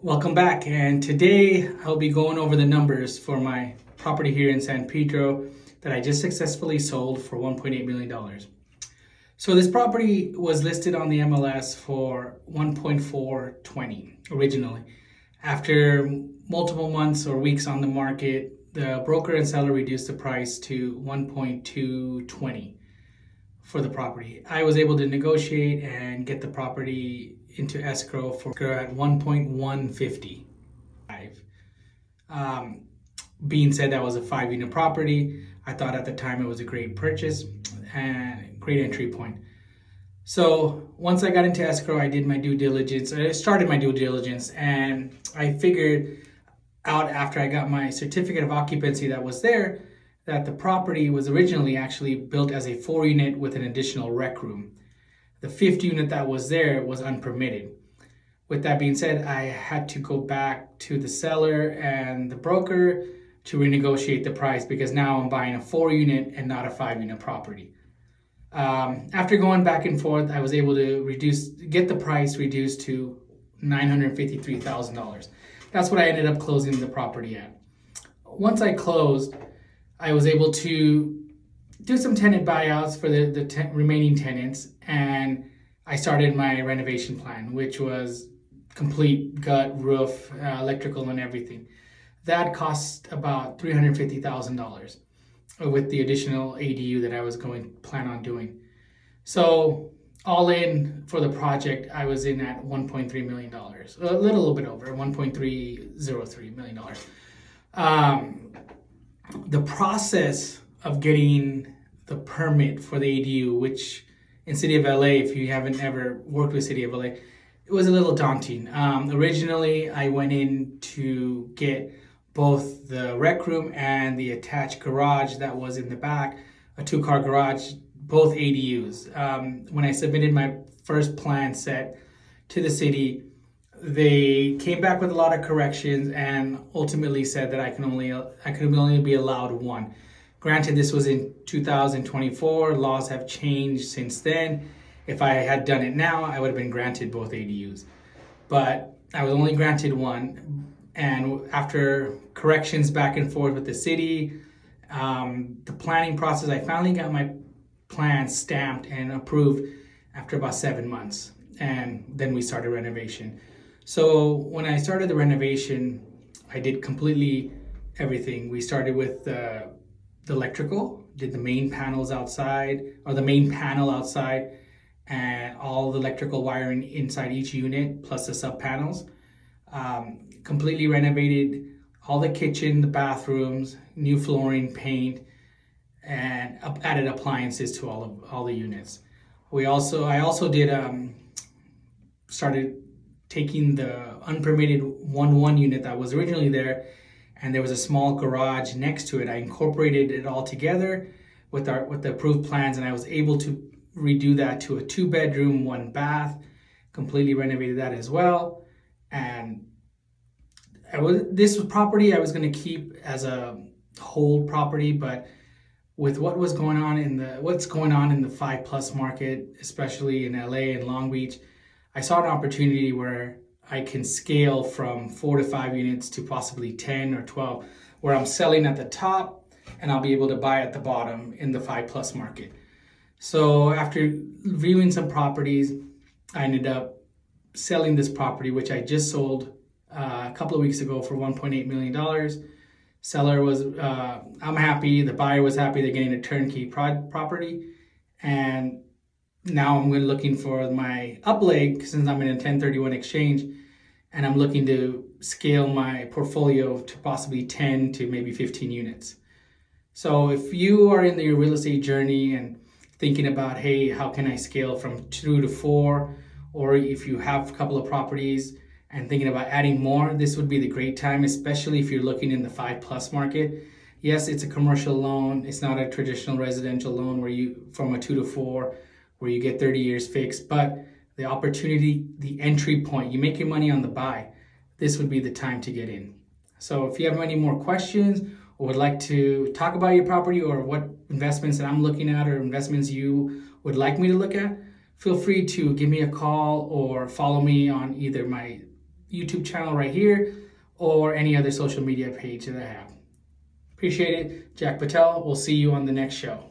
Welcome back, and today I'll be going over the numbers for my property here in San Pedro that I just successfully sold for $1.8 million. So this property was listed on the MLS for $1.420 originally. After multiple months or weeks on the market, the broker and seller reduced the price to $1.220 for the property. I was able to negotiate and get the property into escrow for at $1.150. Being said, that was a 5-unit property. I thought at the time it was a great purchase and great entry point. So once I got into escrow, I did my due diligence. I started my due diligence, and I figured out after I got my certificate of occupancy that was there that the property was originally actually built as a 4-unit with an additional rec room. The 5th unit that was there was unpermitted. With that being said, I had to go back to the seller and the broker to renegotiate the price because now I'm buying a 4-unit and not a 5-unit property. After going back and forth, I was able to get the price reduced to $953,000. That's what I ended up closing the property at. Once I closed, I was able to do some tenant buyouts for the remaining tenants, and I started my renovation plan, which was complete gut, roof, electrical, and everything. That cost about $350,000 with the additional ADU that I was plan on doing. So all in for the project, I was in at $1.3 million, a little bit over $1.303 million. The process of getting the permit for the ADU, which in City of LA, if you haven't ever worked with City of LA, it was a little daunting. Originally, I went in to get both the rec room and the attached garage that was in the back, a 2-car garage, both ADUs. When I submitted my first plan set to the city, they came back with a lot of corrections and ultimately said that I could only be allowed one. Granted, this was in 2024. Laws have changed since then. If I had done it now, I would have been granted both ADUs. But I was only granted one. And after corrections back and forth with the city, the planning process, I finally got my plan stamped and approved after about 7 months. And then we started renovation. So when I started the renovation, I did completely everything. We started with the electrical, did the main panels outside, or the main panel outside, and all the electrical wiring inside each unit, plus the sub panels. Completely renovated all the kitchen, the bathrooms, new flooring, paint, and added appliances to all the units. I also did started taking the unpermitted 1 unit that was originally there, and there was a small garage next to it. I incorporated it all together with the approved plans, and I was able to redo that to a 2-bedroom, 1 bath, completely renovated that as well. And this property I was going to keep as a hold property, but with what's going on in the 5+ market, especially in LA and Long Beach, I saw an opportunity where I can scale from 4 to 5 units to possibly 10 or 12, where I'm selling at the top and I'll be able to buy at the bottom in the 5+ market. So after viewing some properties, I ended up selling this property, which I just sold a couple of weeks ago for $1.8 million. Seller was, I'm happy. The buyer was happy. They're getting a turnkey property. And now I'm looking for my up leg since I'm in a 1031 exchange, and I'm looking to scale my portfolio to possibly 10 to maybe 15 units. So if you are in your real estate journey and thinking about, hey, how can I scale from 2 to 4, or if you have a couple of properties and thinking about adding more, this would be the great time, especially if you're looking in the 5+ market. Yes, it's a commercial loan. It's not a traditional residential loan where you from a 2 to 4 where you get 30 years fixed, but the opportunity, the entry point, you make your money on the buy. This would be the time to get in. So if you have any more questions or would like to talk about your property or what investments that I'm looking at or investments you would like me to look at, feel free to give me a call or follow me on either my YouTube channel right here or any other social media page that I have. Appreciate it. Jack Patel. We'll see you on the next show.